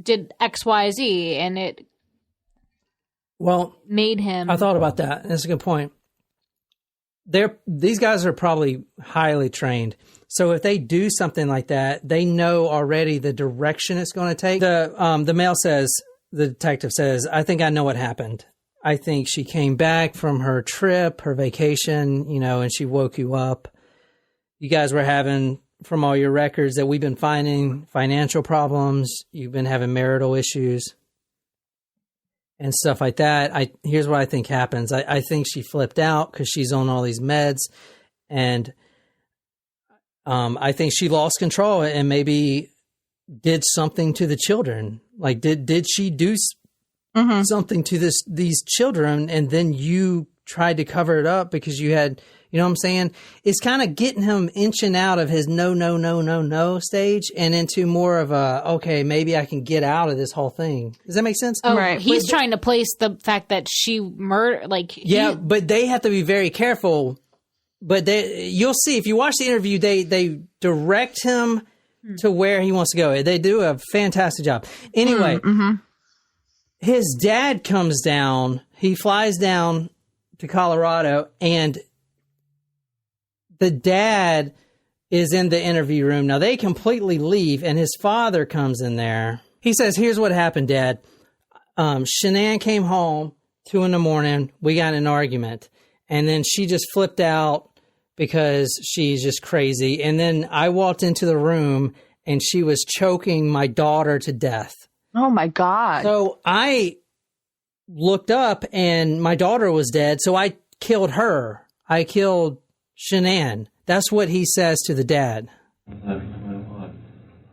did XYZ and it made him. I thought about that. That's a good point. These guys are probably highly trained. So if they do something like that, they know already the direction it's going to take. The male says, the detective says, I think I know what happened. I think she came back from her trip, her vacation, and she woke you up. You guys were having, from all your records that we've been finding, financial problems. You've been having marital issues and stuff like that. Here's what I think happens. I think she flipped out because she's on all these meds, and I think she lost control and maybe did something to the children. Like, did she do something to these children, and then you tried to cover it up because you had, you know what I'm saying? It's kind of getting him inching out of his no stage and into more of a, okay, maybe I can get out of this whole thing. Does that make sense? Oh, right. He's trying to place the fact that she murdered, like... Yeah, but they have to be very careful. But you'll see, if you watch the interview, they direct him to where he wants to go. They do a fantastic job. Anyway, his dad comes down. He flies down to Colorado, and the dad is in the interview room. Now, they completely leave, and his father comes in there. He says, here's what happened, Dad. Shanann came home 2 a.m. We got in an argument, and then she just flipped out because she's just crazy. And then I walked into the room, and she was choking my daughter to death. Oh, my God. So I looked up, and my daughter was dead, so I killed her. I killed Shanann. That's what he says to the dad.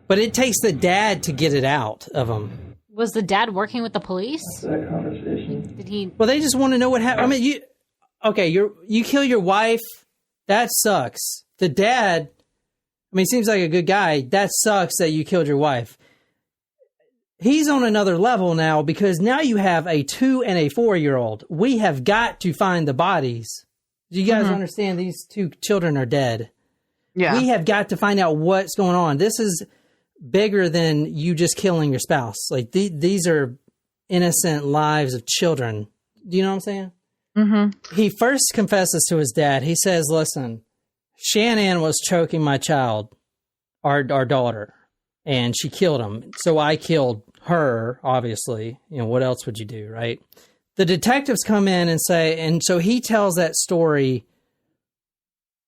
But it takes the dad to get it out of him. Was the dad working with the police? That conversation. Did he? Well, they just want to know what happened. I mean, you kill your wife. That sucks. The dad, I mean, seems like a good guy. That sucks that you killed your wife. He's on another level now because now you have a 2 and a 4-year-old. We have got to find the bodies. Do you guys understand these 2 children are dead? Yeah. We have got to find out what's going on. This is bigger than you just killing your spouse. Like these are innocent lives of children. Do you know what I'm saying? Mm-hmm. He first confesses to his dad. He says, listen, Shanann was choking my child, our daughter, and she killed him. So I killed her, obviously. What else would you do, right? The detectives come in and say, and so he tells that story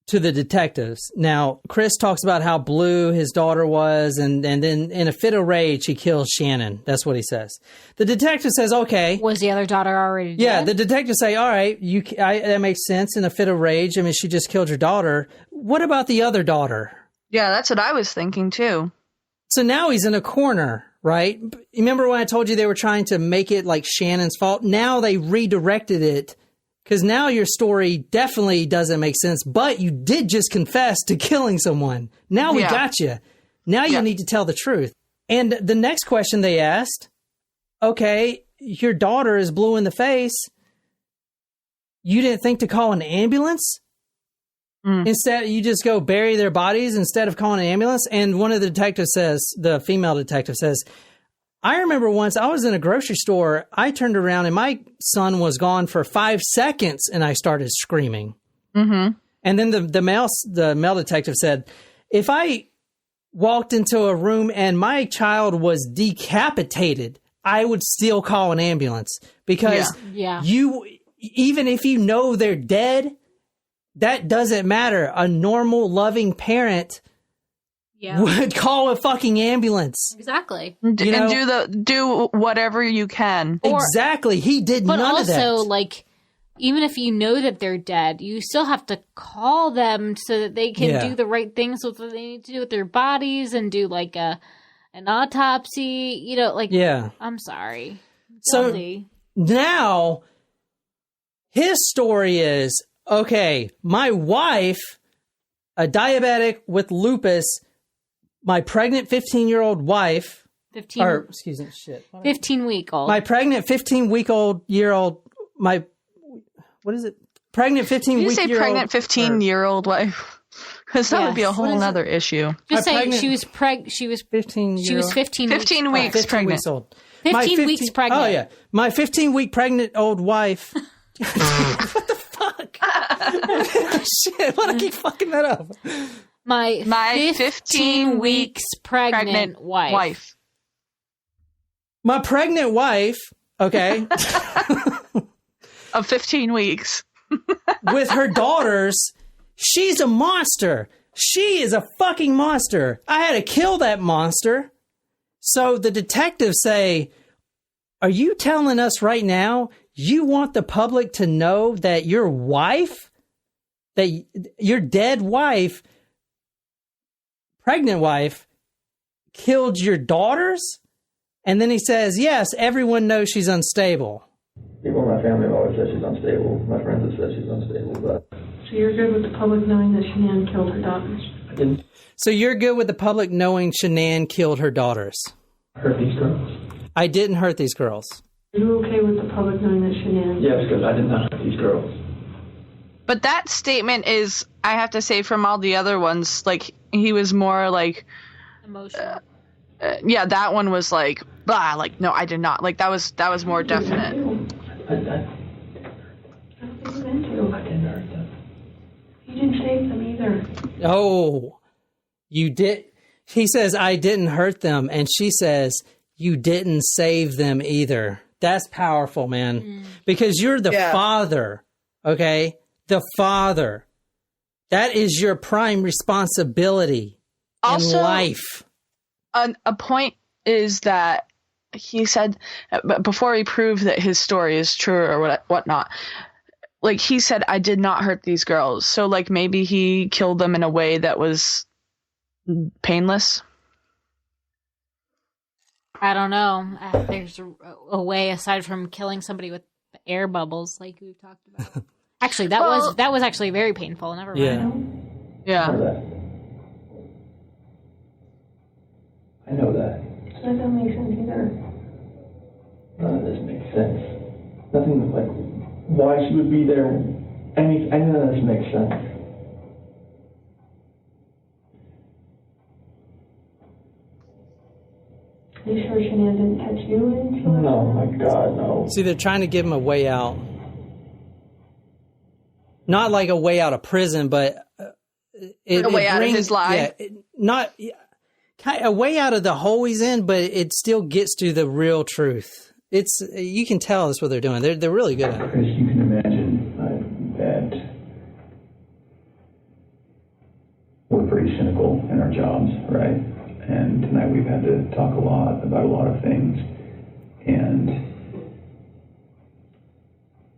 to the detectives. Now, Chris talks about how blue his daughter was, and then in a fit of rage, he kills Shannon. That's what he says. The detective says, okay. Was the other daughter already dead? Yeah, the detectives say, all right, that makes sense. In a fit of rage, I mean, she just killed your daughter. What about the other daughter? Yeah, that's what I was thinking, too. So now he's in a corner, right? Remember when I told you they were trying to make it like Shannon's fault? Now they redirected it because now your story definitely doesn't make sense, but you did just confess to killing someone. Now we got you. Now you need to tell the truth. And the next question they asked, okay, your daughter is blue in the face. You didn't think to call an ambulance? Instead, you just go bury their bodies instead of calling an ambulance. And one of the detectives says, the female detective says, I remember once I was in a grocery store. I turned around and my son was gone for 5 seconds and I started screaming. Mm-hmm. And then the male detective said, if I walked into a room and my child was decapitated, I would still call an ambulance because you, even if you know they're dead, that doesn't matter. A normal, loving parent would call a fucking ambulance. Exactly. And do whatever you can. Exactly. He did none of that. But also, like, even if you know that they're dead, you still have to call them so that they can do the right things with what they need to do with their bodies and do, like, an autopsy. I'm sorry. So now his story is, okay, my wife, a diabetic with lupus, my pregnant 15-year-old wife, 15-week-old. My pregnant 15-week-old, what is it? pregnant 15-week. You say pregnant 15-year-old wife, because that would be a whole nother issue. Just say she was 15. She was 15 weeks 15 pregnant. weeks old. 15 weeks pregnant. Oh yeah, my 15-week pregnant old wife. What the fuck? Shit! Why do I keep fucking that up? My 15 weeks pregnant wife. My pregnant wife. Okay. Of 15 weeks. With her daughters, she's a monster. She is a fucking monster. I had to kill that monster. So the detectives say, are you telling us right now you want the public to know that your wife, that your dead wife, pregnant wife, killed your daughters? And then he says, yes, everyone knows she's unstable. People in my family have always said she's unstable. My friends have said she's unstable, but... So you're good with the public knowing that Shanann killed her daughters? I didn't So you're good with the public knowing Shanann killed her daughters? hurt these girls. I didn't hurt these girls. Are you okay with the public knowing that Shanann... Yeah, because I did not hurt these girls. But that statement is, I have to say, from all the other ones, like, he was more like... Emotional. Yeah, that one was like, blah, like, no, I did not. Like, that was more definite. I didn't hurt them. You didn't save them either. Oh, you did. He says, I didn't hurt them. And she says, you didn't save them either. That's powerful, man. Because you're the father, okay? The father. That is your prime responsibility in life. A point is that he said, before he proved that his story is true or whatnot, like he said, I did not hurt these girls. So like maybe he killed them in a way that was painless. I don't know. There's a way aside from killing somebody with air bubbles, like we've talked about. Actually, that was actually very painful. Never mind. Yeah. I know that. So that doesn't make sense either. None of this makes sense. Nothing like why she would be there. None of this makes sense. Are you sure Shanann didn't touch you? No, my God, no. See, they're trying to give him a way out. Not like a way out of prison, but a way out of his life. A way out of the hole he's in, but it still gets to the real truth. You can tell that's what they're doing. They're really good at it. Because you can imagine that we're pretty cynical in our jobs, right? And tonight we've had to talk a lot about a lot of things. And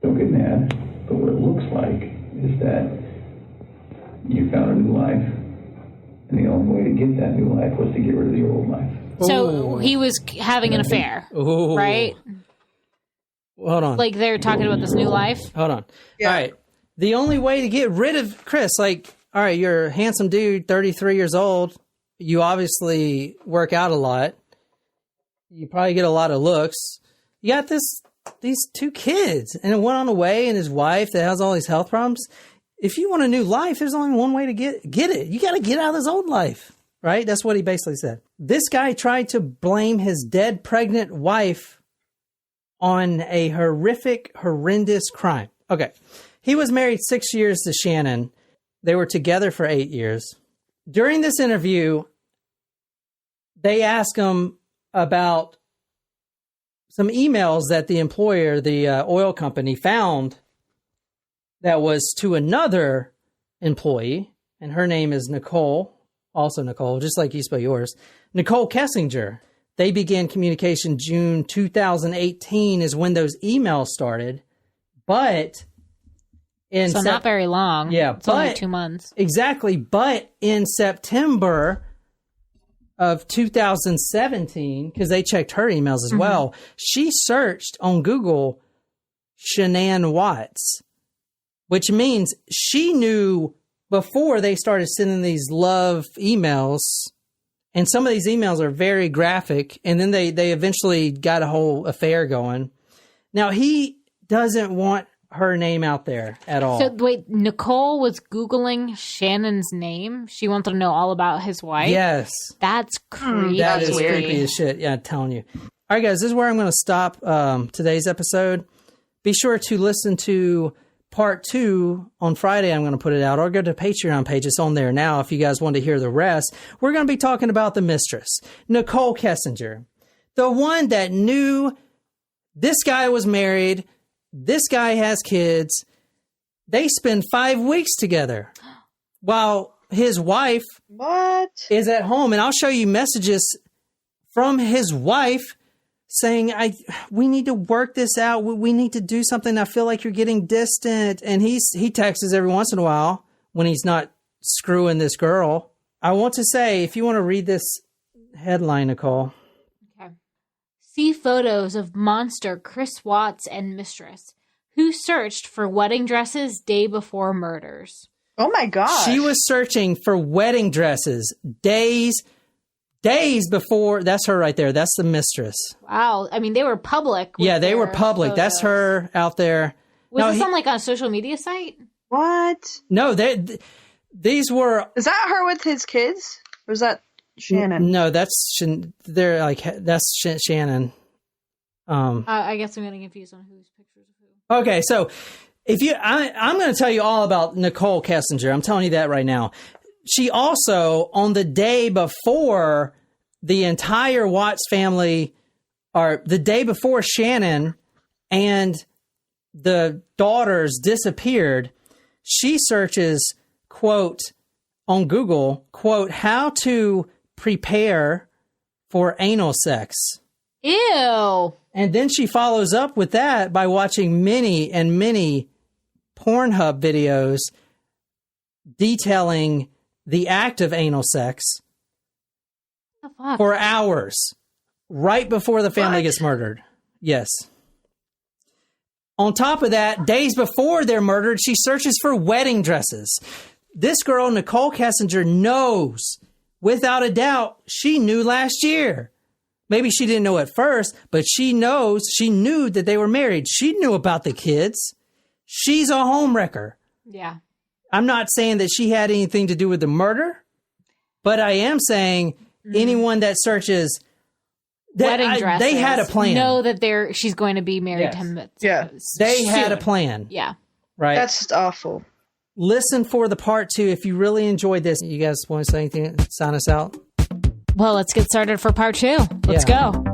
don't get mad, but what it looks like is that you found a new life. And the only way to get that new life was to get rid of your old life. So he was having an affair, right? Hold on. Like they're talking about this new life? Hold on. Yeah. All right. The only way to get rid of Chris, like, all right, you're a handsome dude, 33 years old. You obviously work out a lot. You probably get a lot of looks. You got these two kids and one on the way and his wife that has all these health problems. If you want a new life, there's only one way to get it. You got to get out of this old life, right? That's what he basically said. This guy tried to blame his dead pregnant wife on a horrendous crime. Okay. He was married 6 years to Shanann. They were together for 8 years. During this interview, they asked him about some emails that the employer, the oil company, found that was to another employee, and her name is Nicole, also Nicole, just like you spell yours, Nicole Kessinger. They began communication June 2018 is when those emails started, but not very long. Yeah, it's only 2 months. Exactly, but in September of 2017, because they checked her emails as well, she searched on Google Shanann Watts, which means she knew before they started sending these love emails, and some of these emails are very graphic, and then they eventually got a whole affair going. Now, he doesn't want her name out there at all. So wait, Nicole was Googling Shannon's name. She wanted to know all about his wife. Yes. That's creepy. That is creepy as shit. Yeah, I'm telling you. All right, guys, this is where I'm going to stop today's episode. Be sure to listen to part 2 on Friday. I'm going to put it out, or go to the Patreon page. It's on there now if you guys want to hear the rest. We're going to be talking about the Mistress, Nicole Kessinger, the one that knew this guy was married. This guy has kids. They spend 5 weeks together while his wife is at home. And I'll show you messages from his wife saying, we need to work this out. We need to do something. I feel like you're getting distant. And he texts every once in a while when he's not screwing this girl. I want to say, if you want to read this headline, Nicole. See photos of monster Chris Watts and Mistress, who searched for wedding dresses day before murders. Oh my gosh. She was searching for wedding dresses days before. That's her right there. That's the Mistress. Wow. I mean, they were public. Yeah, they were public. Photos. That's her out there. Was this on like a social media site? What? No, these were. Is that her with his kids? Or is that Shannon? No, that's Shannon. I guess I'm getting confused on whose pictures of who. Okay, so I'm going to tell you all about Nicole Kessinger. I'm telling you that right now. She also, on the day before the entire Watts family, or the day before Shannon and the daughters disappeared, she searches, quote, on Google, quote, how to prepare for anal sex. Ew. And then she follows up with that by watching many and many Pornhub videos detailing the act of anal sex for hours right before the family gets murdered. Yes. On top of that, days before they're murdered, she searches for wedding dresses. This girl, Nicole Kessinger, knows, without a doubt, she knew last year. Maybe she didn't know at first, but she knew that they were married. She knew about the kids. She's a homewrecker. Yeah. I'm not saying that she had anything to do with the murder, but I am saying anyone that searches wedding dresses, they had a plan. Know that she's going to be married to him. Yeah. They had a plan. Yeah. Right. That's awful. Listen for the part 2 if you really enjoyed this. You guys want to say anything? Sign us out? Well, let's get started for part 2. Let's go.